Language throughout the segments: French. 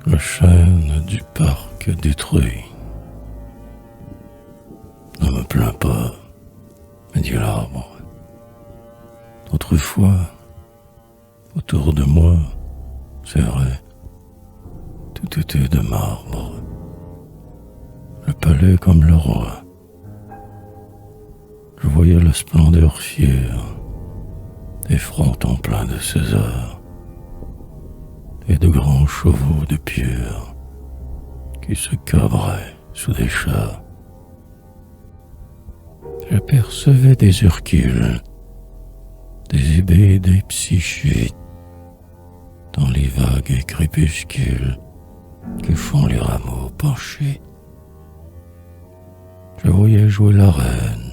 Le chêne du parc détruit. Ne me plains pas, me dit l'arbre. Autrefois, autour de moi, c'est vrai, tout était de marbre. Le palais comme le roi. Je voyais la splendeur fière des frontons pleins de César et de grands chevaux de pierre qui se cabraient sous des chars. J'apercevais des Hercules, des ébés, des psychés dans les vagues crépuscules que font les rameaux penchés. Je voyais jouer la reine,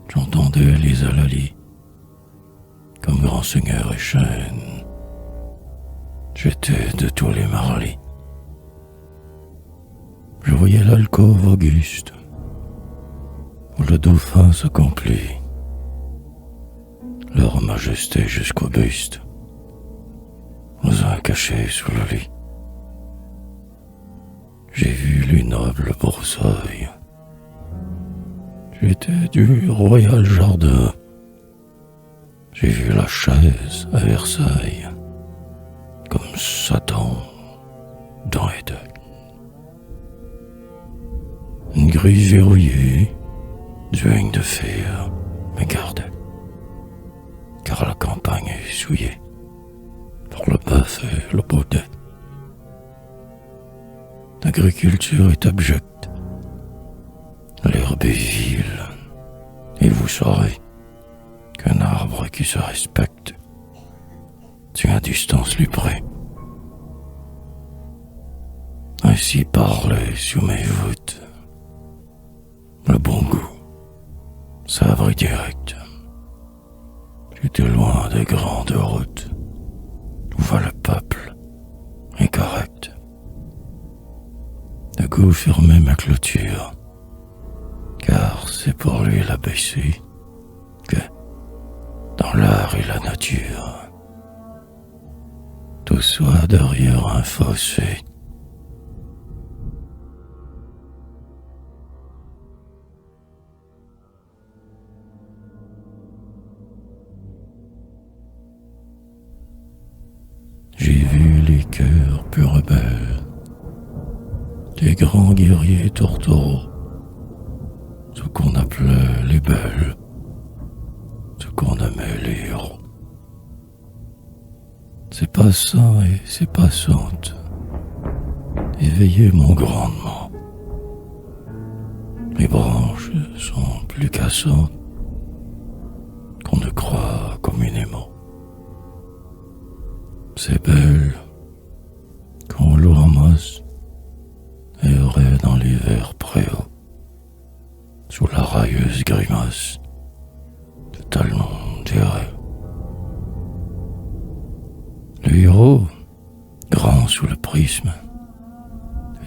j'entendais les alalies comme grand seigneur et chêne. J'étais de tous les marlis. Je voyais l'alcôve auguste où le dauphin s'accomplit, leur majesté jusqu'au buste, aux uns cachés sous le lit. J'ai vu les nobles broussailles. J'étais du royal jardin. J'ai vu la chaise à Versailles, comme Satan dans Éden. Une grille verrouillée, duègne de fer, me gardait, car la campagne est souillée par le bœuf et le baudet. L'agriculture est abjecte, l'herbe est vile, et vous saurez qu'un arbre qui se respecte tient à distance les prés. Ainsi parlait sous mes voûtes le bon goût, sabre et direct. J'étais loin des grandes routes où va le peuple incorrect. Le goût fermait ma clôture, car c'est pour lui l'abaisser que, dans l'art et la nature, tout soit derrière un fossé. J'ai vu les cœurs plus rebelles, les grands guerriers tourtereaux, ce qu'on appelait les belles, ce qu'on aimait les héros. Ces passants et ces passantes éveillaient mon grandement. Les branches sont plus cassantes qu'on ne croit communément. Ces belles qu'on l'eau ramasse erraient dans les verts préaux, sous la railleuse grimace de talons dirait. Le héros, grand sous le prisme,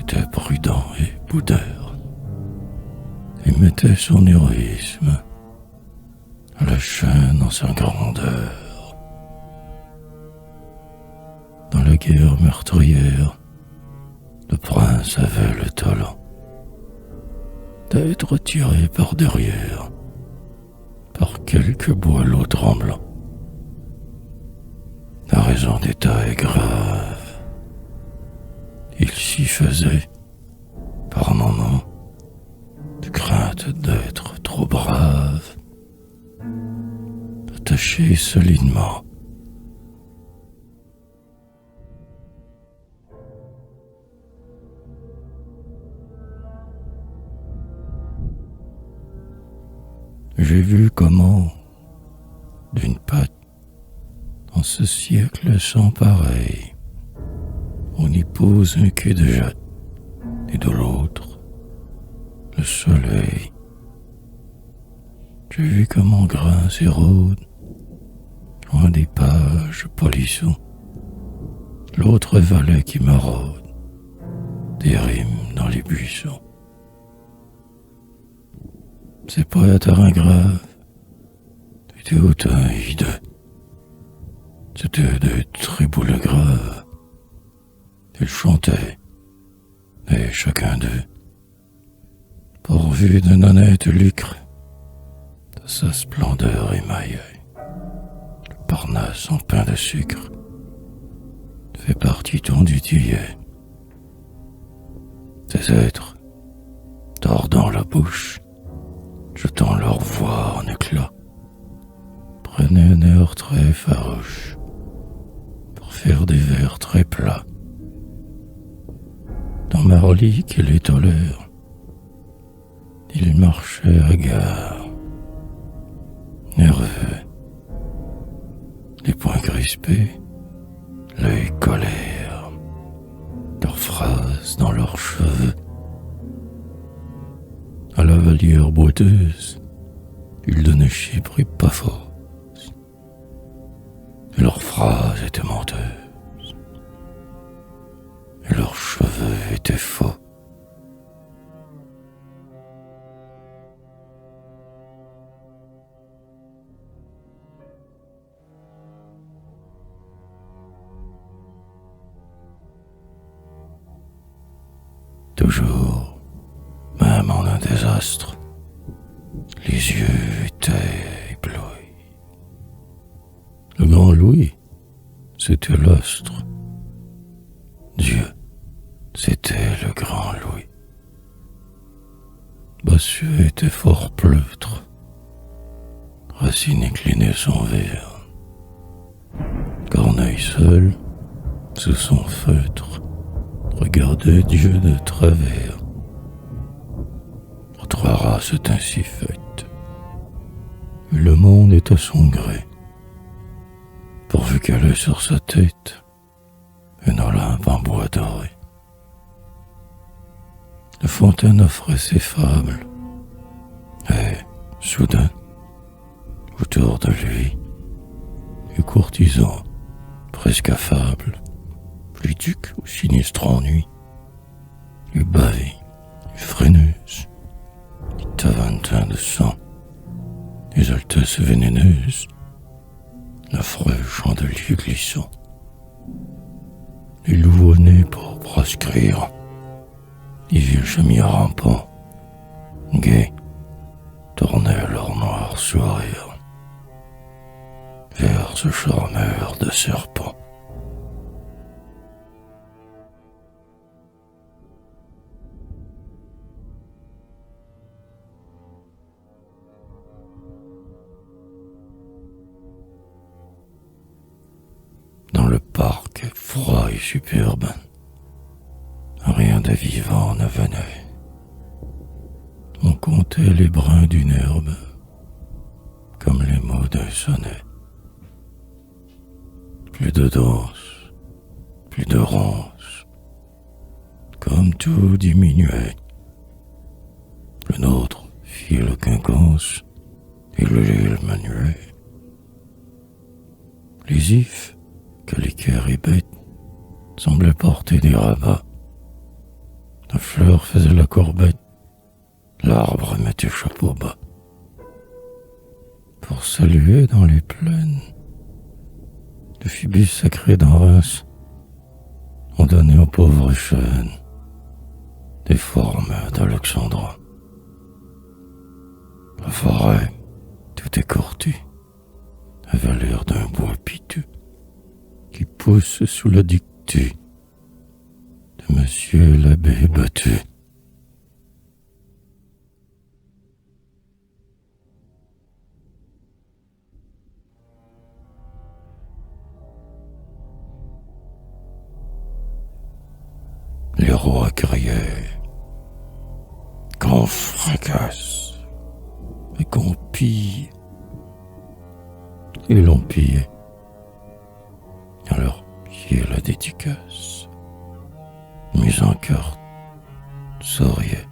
était prudent et boudeur, et mettait son héroïsme à la chaîne en sa grandeur. Dans la guerre meurtrière, le prince avait le talent d'être tiré par derrière par quelques boileaux tremblants. La raison d'état est grave. Il s'y faisait, par moments, de crainte d'être trop brave, attaché solidement. J'ai vu comment, d'une patte, dans ce siècle sans pareil, on y pose un quai de jette, et de l'autre, le soleil. J'ai vu comment grince et rôde, loin des pages polissons, l'autre valet qui maraude, des rimes dans les buissons. Ces poètes à reins graves étaient autant hideux. C'était des triboules graves Ils chantaient, et chacun d'eux, pourvu d'un honnête lucre, de sa splendeur émaillée, le Parnasse en pain de sucre, fait partie ton du tillet. Ces êtres, tordant la bouche, jetant leur voix en éclats, prenaient un air très farouche pour faire des vers très plats. Dans Marly qui les tolère, ils marchaient hagards, nerveux, les poings crispés, l'œil colère, leurs phrases dans leurs cheveux. À la valière boiteuse, ils donnaient chypre et pas fausse, et leurs phrases étaient menteuses, et leurs cheveux étaient faux. Toujours, même en un désastre, les yeux étaient éblouis. Le grand Louis, c'était l'astre. Dieu, c'était le grand Louis. Bossuet était fort pleutre. Racine inclinait son verre. Corneille seul, sous son feutre, regardait Dieu de travers. Trois races ainsi faites, et le monde est à son gré, pourvu qu'elle ait sur sa tête une Olympe en bois doré. La Fontaine offrait ses fables, et, soudain, autour de lui, les courtisans, presque affables, les ducs au sinistre ennui, les bailles, les freineuses, les tavantins de sang, les altesses vénéneuses, l'affreux chandelier glissant, les louveaux-nés pour proscrire, les vieux chemiers rampants, gais, tournaient leur noir sourire vers ce charmeur de serpent. Dans le parc froid et superbe, rien de vivant ne venait. On comptait les brins d'une herbe, comme les mots d'un sonnet. Plus de danse, plus de ronces, comme tout diminuait. Le nôtre fit le quinconce et le l'île manuait. Les ifs, calicaires et bêtes, semblaient porter des rabats. La fleur faisait la courbette, l'arbre mettait chapeau bas. Pour saluer dans les plaines, le phibus sacré d'en Reims, on donnait aux pauvres chênes des formes d'Alexandrin. La forêt, tout écortée, avait l'air d'un bois piteux qui pousse sous la dictée de Monsieur l'abbé battu. Les rois criaient qu'on fracasse et qu'on pille, et l'on pillait. À leurs pieds la dédicace, mise en carte, souriait.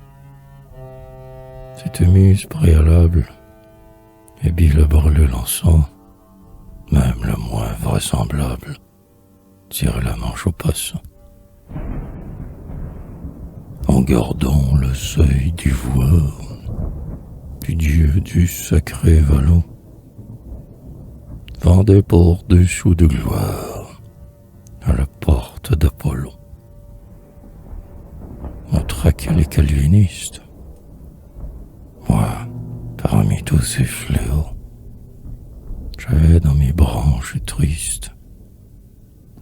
Cette mise préalable, et Bill brûlait l'encens, même le moins vraisemblable, tirait la manche au passant. En gardant le seuil d'ivoire du dieu du sacré vallon, vendait pour 2 sous de gloire à la porte d'Apollon catholiques et les calvinistes. Moi, parmi tous ces fléaux, j'avais dans mes branches tristes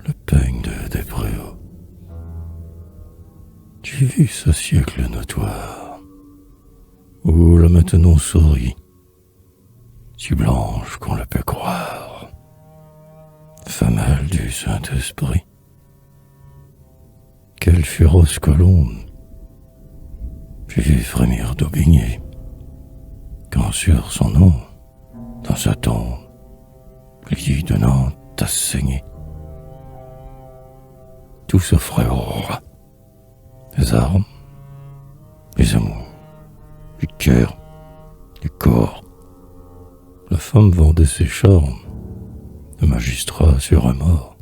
le peigne des préaux. J'ai vu ce siècle notoire où la maintenant sourit, si blanche qu'on le peut croire, femelle du Saint-Esprit. Quelle féroce colombe j'ai vu frémir d'Aubigné, quand sur son nom, dans sa tombe, l'île de Nantes a saigné. Tout s'offrait au roi, les armes, les amours, les cœurs, les corps. La femme vendait ses charmes, le magistrat sur un mort.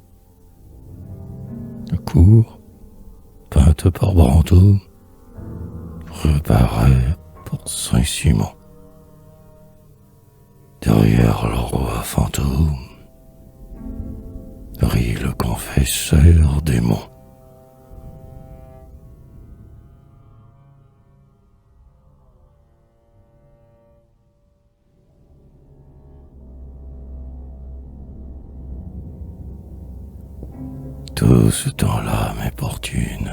La cour, peinte par Brantôme, reparaît pour Saint-Simon. Derrière le roi fantôme, rit le confesseur démon. Tout ce temps-là m'importune,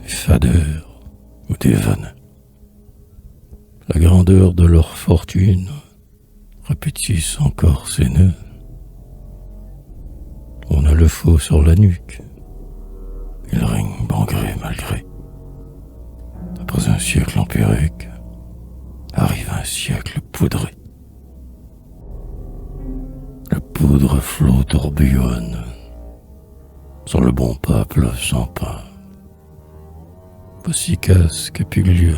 des fadeurs ou des vannes. La grandeur de leur fortune répétisse encore ses nœuds. On a le faux sur la nuque, il règne bon gré mal gré. Après un siècle empirique, arrive un siècle poudré. La poudre flot tourbillonne sur le bon peuple sans pain. Voici casque et piglione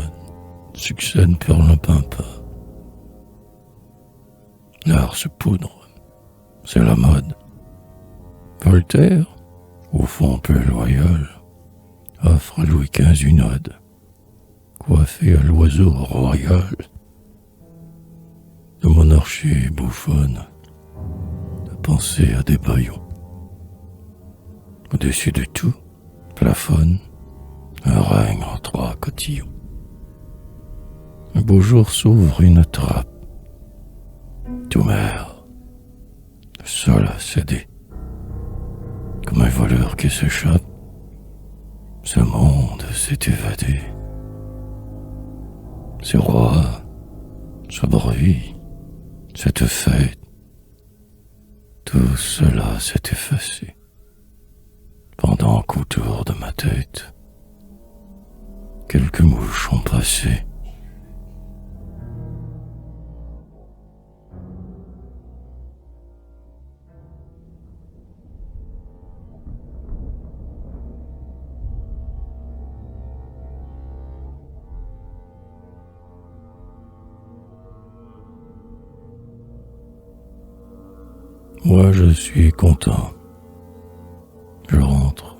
succèdent perlimpinpin. L'art se poudre, c'est la mode. Voltaire, au fond peu loyal, offre à Louis XV une ode, coiffée à l'oiseau royal. La monarchie bouffonne de penser à des baillons. Au-dessus de tout, plafonne un règne en 3 cotillons. Un beau jour s'ouvre une trappe. Tout meurt, le sol a cédé. Comme un voleur qui s'échappe, ce monde s'est évadé. Ce roi, ce bruit, cette fête, tout cela s'est effacé. Pendant qu'autour de ma tête, quelques mouches ont passé. Moi, je suis content. Je rentre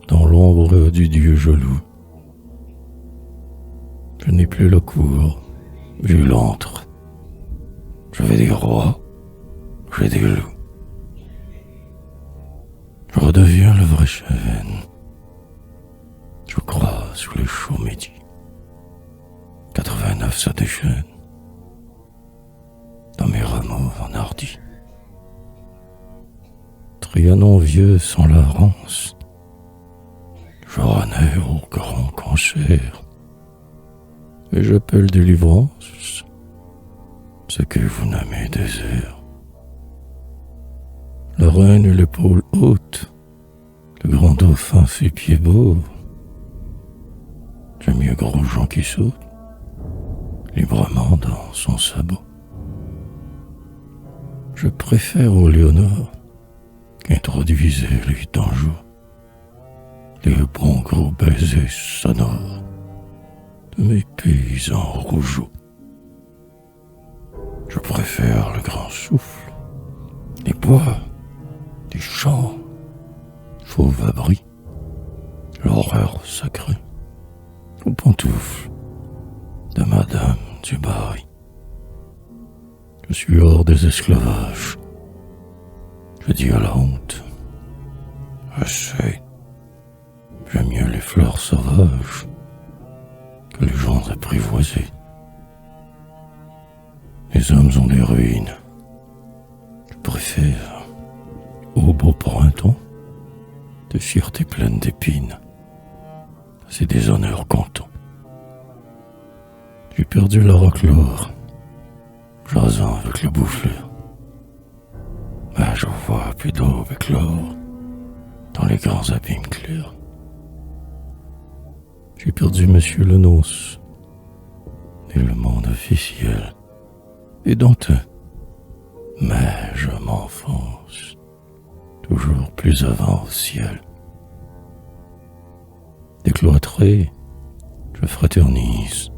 dans l'ombre du dieu jaloux. Je n'ai plus le cour, j'ai l'antre. J'avais des rois, j'ai des loups. Je redeviens le vrai chêne. Je crois sous les chauds midis. 89 se déchaîne dans mes rameaux enhardis. Trianon vieux sans la rance, je renais au grand concert, et j'appelle délivrance ce que vous nommez désert. La reine et l'épaule haute, le grand dauphin fait pied beau. J'aime mieux Grosjean qui saute librement dans son sabot. Je préfère au Léonard qu'introduisait les Danjou, les bons gros baisers sonores de mes paysans rougeaux. Je préfère le grand souffle, les bois, les champs, fauve abri, l'horreur sacrée, aux pantoufles de Madame du Barry. Je suis hors des esclavages. Je dis à la honte, assez, J'aime mieux les fleurs sauvages que les gens apprivoisés. Les hommes ont des ruines. Je préfère, au beau printemps, de fierté pleine d'épines, c'est des honneurs comptants. J'ai perdu la raclure, jasant avec le bouffleur. Mais je vois plus d'eau avec l'or dans les grands abîmes clairs. J'ai perdu Monsieur le Nonce et le monde officiel et honteux. Mais je m'enfonce toujours plus avant au ciel. Décloîtré, je fraternise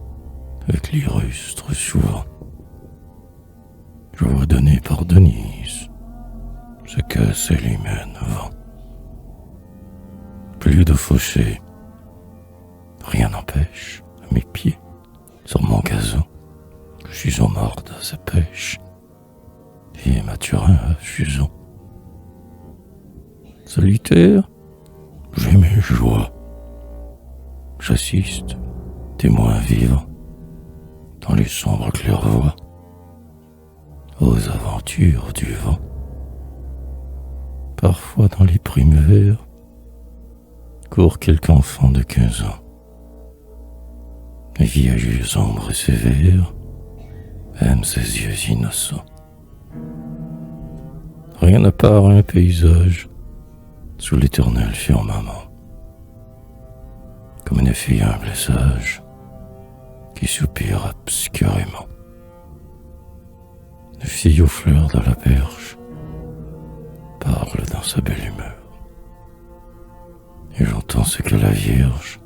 avec l'illustre souvent. Je vois donner par Denise ce que Célimène vend. Plus de fauchés, rien n'empêche à mes pieds, sur mon gazon, que je suis au mort de sa pêche, et Mathurin à Fuson. Solitaire, j'ai mes joies. J'assiste, témoin vivant, dans les sombres clairvoies, aux aventures du vent. Parfois dans les primes verts, court quelque enfant de 15 ans. Les vieilles ombres et sévères aiment ses yeux innocents. Rien à part un paysage sous l'éternel firmament, comme une fille humble et sage qui soupire obscurément. Une fille aux fleurs de la perche parle dans sa belle humeur, et j'entends ce que la Vierge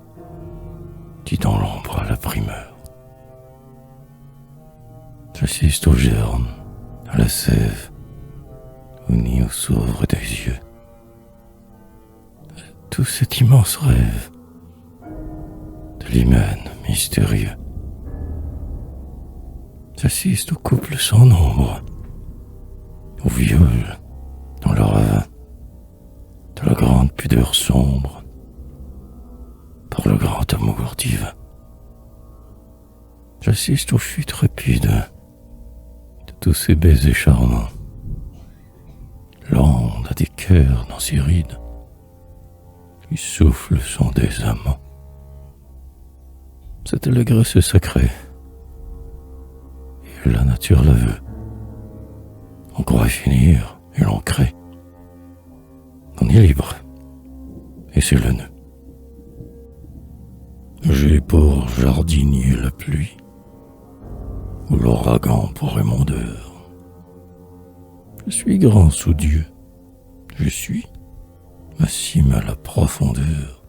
dit dans l'ombre à la primeur. J'assiste aux germes, à la sève, au nid où s'ouvrent des yeux, à tout cet immense rêve de l'hymen mystérieux. J'assiste au couple sans nombre, au viol dans le ravin de la grande pudeur sombre, par le grand amour divin. J'assiste aux fuites rapides de tous ces baisers charmants, l'onde à des cœurs dans ses rides, qui souffle le son des amants. Cette allégresse sacrée, et la nature la veut. On croit finir et l'on crée. On est libre, et c'est le nœud. J'ai pour jardinier la pluie, ou l'ouragan pour émondeur. Je suis grand sous Dieu, je suis ma cime à la profondeur.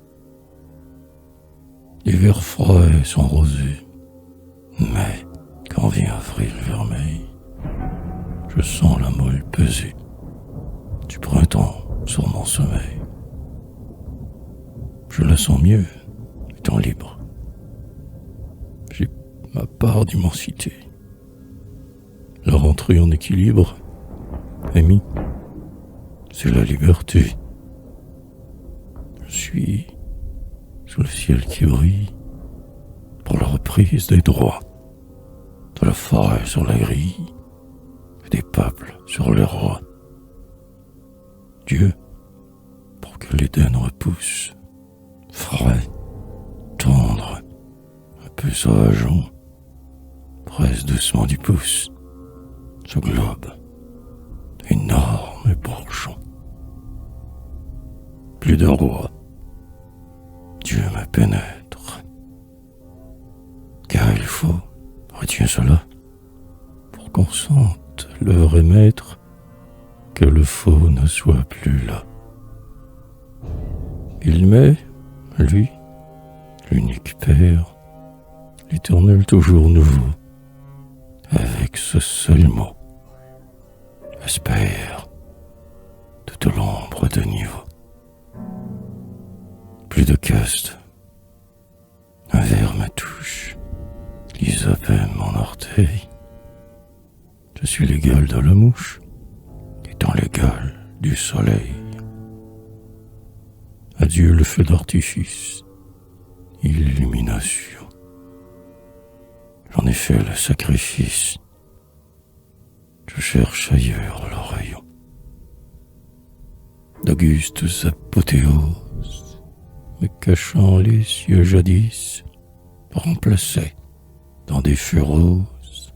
Les vers frais sont rosés, mais quand vient avril vermeil, je sens la molle pesée du printemps sur mon sommeil. Je la sens mieux, étant libre. J'ai ma part d'immensité. La rentrée en équilibre, ami, c'est la liberté. Je suis sous le ciel qui brille pour la reprise des droits, de la forêt sur la grille et des peuples sur les rois. Dieu, pour que l'Éden repousse, frais, tendre, un peu sauvageon, presse doucement du pouce ce globe, énorme et bourgeon. Plus de roi, Dieu me pénètre, car il faut, retiens cela, pour qu'on sente le vrai maître, que le faux ne soit plus là. Il met, lui, l'unique Père, l'éternel toujours nouveau, avec ce seul mot, espère, toute l'ombre de niveau. Plus de caste, un verre me touche, l'hysope aime mon orteil. Je suis l'égal de la mouche, étant l'égal du soleil. Adieu le feu d'artifice, illumination. J'en ai fait le sacrifice. Je cherche ailleurs le rayon d'augustes apothéoses, me cachant les cieux jadis, remplacés dans des feux roses.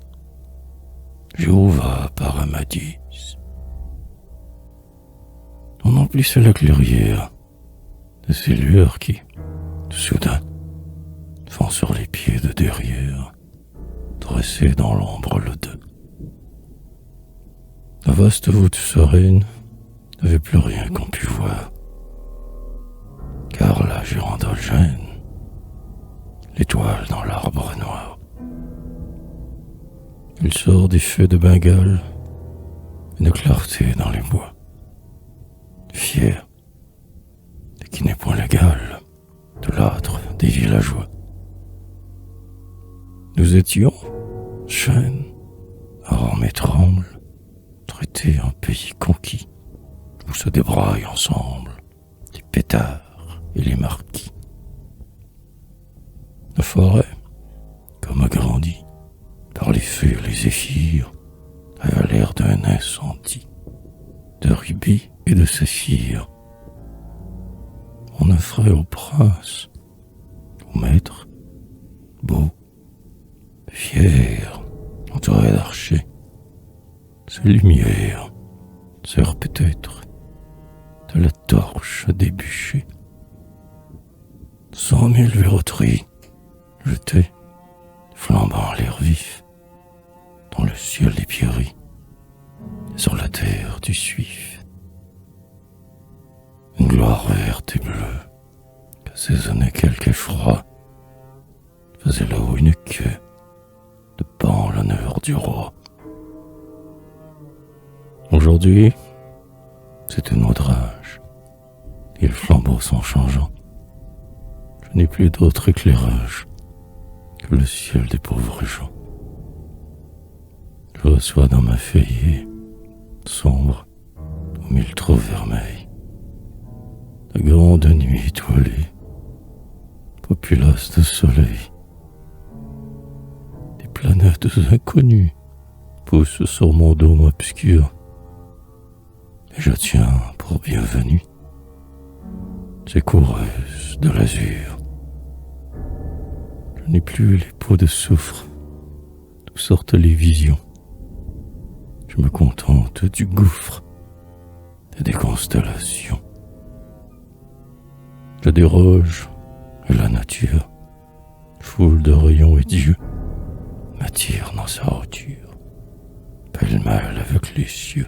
Jéhovah Paramadis. On emplissait la clairière de ces lueurs qui, soudain, font sur les pieds de derrière, dressés dans l'ombre le deux. La vaste voûte sereine n'avait plus rien qu'on pût voir, car la girandole gêne, l'étoile dans l'arbre noir. Il sort des feux de Bengale, une clarté dans les bois, fier et qui n'est point l'égal de l'âtre des villageois. Nous étions, chaînes, armes et trembles, traités un pays conquis, où se débraillent ensemble les pétards et les marquis. La forêt, comme agrandie par les feux et les zéphyrs, avait l'air d'un incendie, de rubis et de saphir. On offrait au prince, au maître, beau, fier, entouré d'archers, ces lumières sert peut-être de la torche des bûchers. 100 000 verroteries jetées, flambant l'air vif, dans le ciel des pierreries, sur la terre du suif. Une gloire verte et bleue, qu'assaisonnait quelque effroi, faisait là-haut une queue de pan l'honneur du roi. Aujourd'hui, c'est un outrage, et les flambeaux sont changeants. Je n'ai plus d'autre éclairage que le ciel des pauvres gens. Je reçois dans ma feuillée sombre, aux mille trous vermeils, de grandes nuits étoilées, populaces de soleil. Des planètes inconnues poussent sur mon dôme obscur, et je tiens pour bienvenue ces coureuses de l'azur. Je n'ai plus les peaux de soufre, d'où sortent les visions. Je me contente du gouffre et des constellations. Je déroge et la nature, foule de rayons et d'yeux, m'attire dans sa hauteur, pêle-mêle avec les cieux.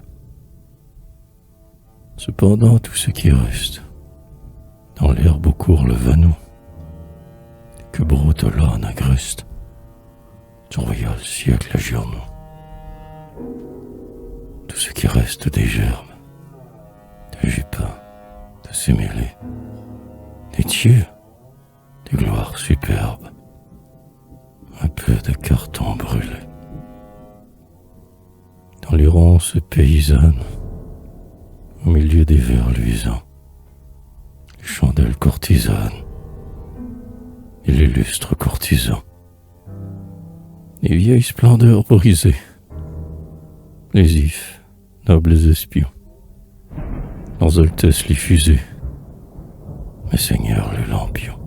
Cependant, tout ce qui reste, dans l'herbe où court le vanneau, que broute l'âne agreste, surveilla le siècle à journaux. Tout ce qui reste des germes, des jupins, de ses mêlées, des dieux, des gloires superbes, un peu de carton brûlé. Dans les ronces paysannes, au milieu des vers luisants, les chandelles courtisanes et les lustres courtisans, les vieilles splendeurs brisées, les ifs, nobles espions, leurs altesses les fusées, mes seigneurs les lampions.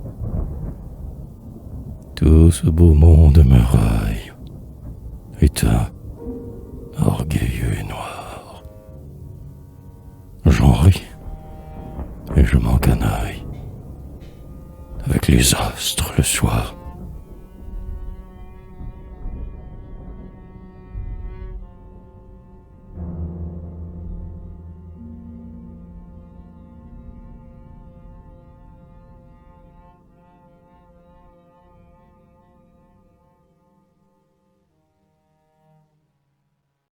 Tout ce beau monde me raille, éteint, orgueilleux et noir. J'en ris et je m'encanaille avec les astres le soir.